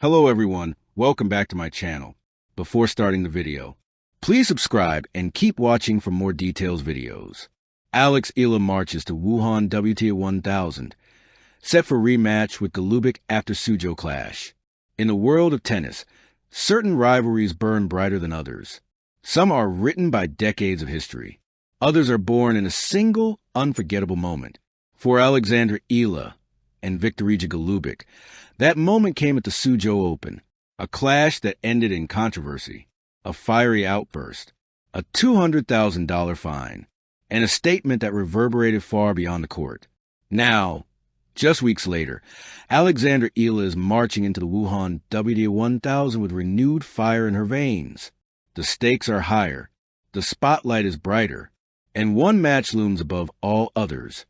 Hello everyone, welcome back to my channel. Before starting the video, please subscribe and keep watching for more details videos. Eala marches to Wuhan WTA 1000, set for rematch with Golubic after Sujo clash. In the world of tennis, certain rivalries burn brighter than others. Some are written by decades of history. Others are born in a single, unforgettable moment. For Eala and Golubic, that moment came at the Suzhou Open, a clash that ended in controversy, a fiery outburst, a $200,000 fine, and a statement that reverberated far beyond the court. Now, just weeks later, Eala is marching into the Wuhan WTA 1000 with renewed fire in her veins. The stakes are higher, the spotlight is brighter, and one match looms above all others: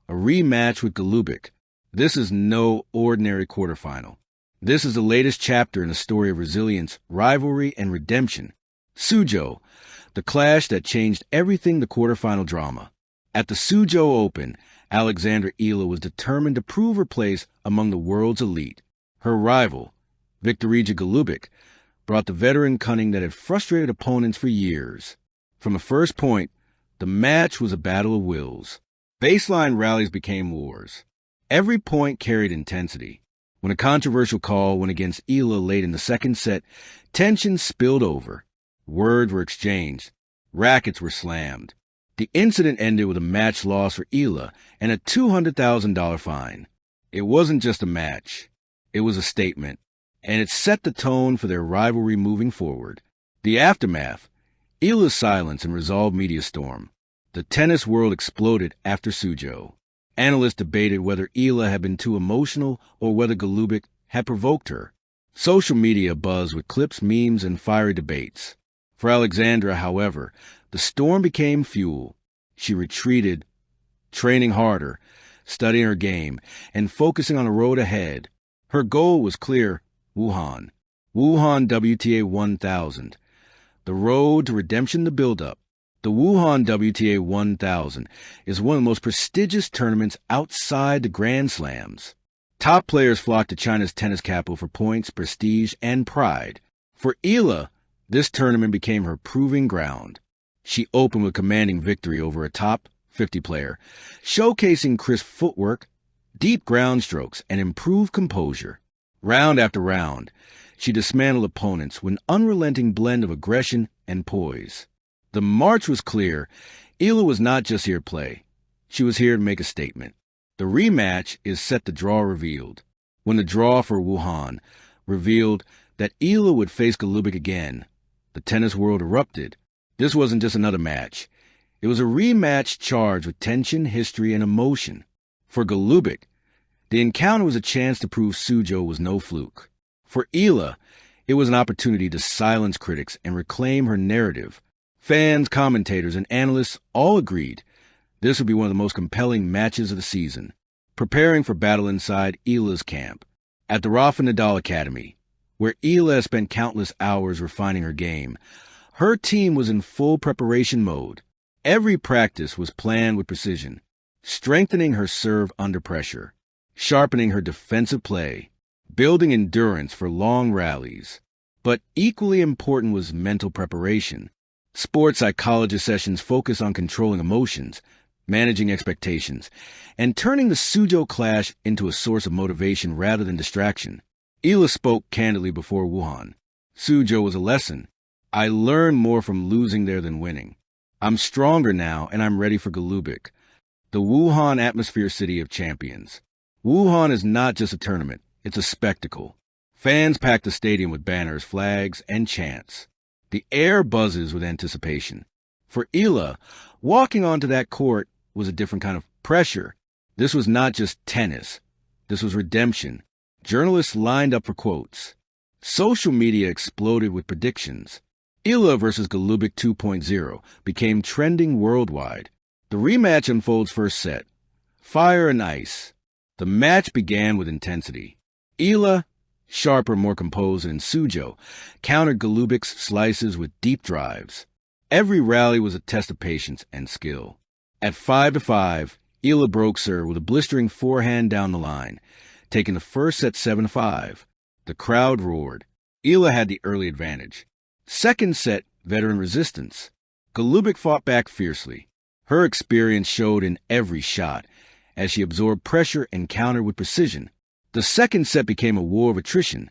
a rematch with Golubic. This is no ordinary quarterfinal. This is the latest chapter in a story of resilience, rivalry, and redemption. Sujo, the clash that changed everything, the quarterfinal drama. At the Suzhou Open, Eala was determined to prove her place among the world's elite. Her rival, Golubic, brought the veteran cunning that had frustrated opponents for years. From the first point, the match was a battle of wills. Baseline rallies became wars. Every point carried intensity. When a controversial call went against Eala late in the second set, tension spilled over. Words were exchanged. Rackets were slammed. The incident ended with a match loss for Eala and a $200,000 fine. It wasn't just a match. It was a statement, and it set the tone for their rivalry moving forward. The aftermath: Eala's silence and resolved media storm. The tennis world exploded after Sujo. Analysts debated whether Eala had been too emotional or whether Golubic had provoked her. Social media buzzed with clips, memes, and fiery debates. For Alexandra, however, the storm became fuel. She retreated, training harder, studying her game, and focusing on the road ahead. Her goal was clear: Wuhan WTA 1000. The road to redemption, the build-up. The Wuhan WTA 1000 is one of the most prestigious tournaments outside the Grand Slams. Top players flock to China's tennis capital for points, prestige, and pride. For Eala, this tournament became her proving ground. She opened with commanding victory over a top 50 player, showcasing crisp footwork, deep ground strokes, and improved composure. Round after round, she dismantled opponents with an unrelenting blend of aggression and poise. The march was clear. Eala was not just here to play. She was here to make a statement. The rematch is set, the draw revealed. When the draw for Wuhan revealed that Eala would face Golubic again, the tennis world erupted. This wasn't just another match. It was a rematch charged with tension, history, and emotion. For Golubic, the encounter was a chance to prove Sujo was no fluke. For Eala, it was an opportunity to silence critics and reclaim her narrative. Fans, commentators, and analysts all agreed this would be one of the most compelling matches of the season. Preparing for battle inside Eala's camp, at the Rafa Nadal Academy, where Eala spent countless hours refining her game, her team was in full preparation mode. Every practice was planned with precision, strengthening her serve under pressure, sharpening her defensive play, building endurance for long rallies. But equally important was mental preparation. Sports psychology sessions focus on controlling emotions, managing expectations, and turning the Sujo clash into a source of motivation rather than distraction. Eala spoke candidly before Wuhan. Sujo was a lesson. I learned more from losing there than winning. I'm stronger now, and I'm ready for Golubic. The Wuhan atmosphere, city of champions. Wuhan is not just a tournament, it's a spectacle. Fans pack the stadium with banners, flags, and chants. The air buzzes with anticipation. For Eala, walking onto that court was a different kind of pressure. This was not just tennis. This was redemption. Journalists lined up for quotes. Social media exploded with predictions. Eala versus Golubic 2.0 became trending worldwide. The rematch unfolds first set. Fire and ice. The match began with intensity. Eala, sharper, more composed than Sujo, countered Golubic's slices with deep drives. Every rally was a test of patience and skill. At 5-5, Eala broke serve with a blistering forehand down the line, taking the first set 7-5. The crowd roared. Eala had the early advantage. Second set, veteran resistance. Golubic fought back fiercely. Her experience showed in every shot, as she absorbed pressure and countered with precision. The second set became a war of attrition,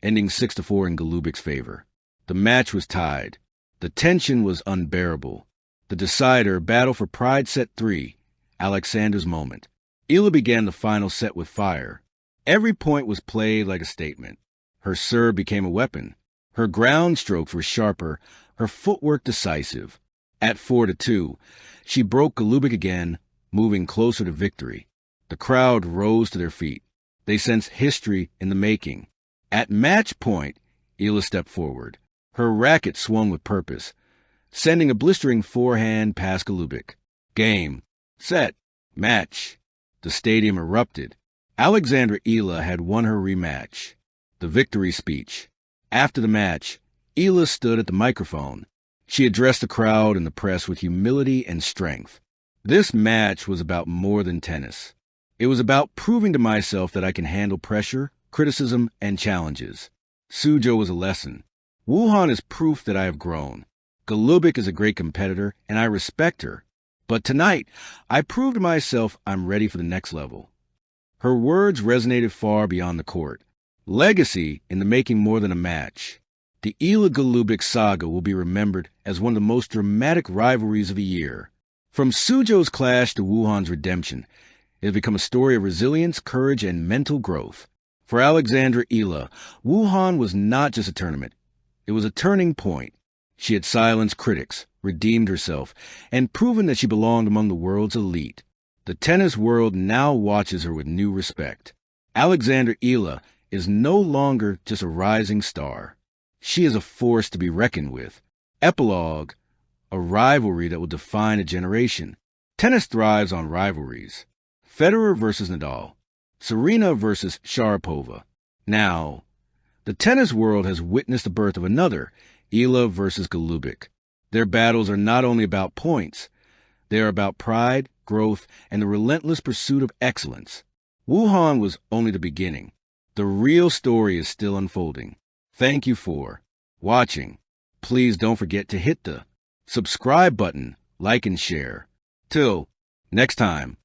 ending 6-4 in Golubic's favor. The match was tied. The tension was unbearable. The decider, battle for pride set 3, Alexander's moment. Eala began the final set with fire. Every point was played like a statement. Her serve became a weapon. Her ground strokes were sharper, her footwork decisive. At 4-2, she broke Golubic again, moving closer to victory. The crowd rose to their feet. They sensed history in the making. At match point, Eala stepped forward. Her racket swung with purpose, sending a blistering forehand past Golubic. Game. Set. Match. The stadium erupted. Alexandra Eala had won her rematch. The victory speech. After the match, Eala stood at the microphone. She addressed the crowd and the press with humility and strength. This match was about more than tennis. It was about proving to myself that I can handle pressure, criticism, and challenges. Sujo was a lesson. Wuhan is proof that I have grown. Golubic is a great competitor, and I respect her. But tonight, I proved to myself I'm ready for the next level. Her words resonated far beyond the court. Legacy in the making more than a match. The Eala Golubic saga will be remembered as one of the most dramatic rivalries of the year. From Sujo's clash to Wuhan's redemption, it has become a story of resilience, courage, and mental growth. For Alexandra Eala, Wuhan was not just a tournament. It was a turning point. She had silenced critics, redeemed herself, and proven that she belonged among the world's elite. The tennis world now watches her with new respect. Alexandra Eala is no longer just a rising star. She is a force to be reckoned with. Epilogue, a rivalry that will define a generation. Tennis thrives on rivalries. Federer versus Nadal. Serena versus Sharapova. Now, the tennis world has witnessed the birth of another, Eala versus Golubic. Their battles are not only about points, they are about pride, growth, and the relentless pursuit of excellence. Wuhan was only the beginning. The real story is still unfolding. Thank you for watching. Please don't forget to hit the subscribe button, like and share. Till next time.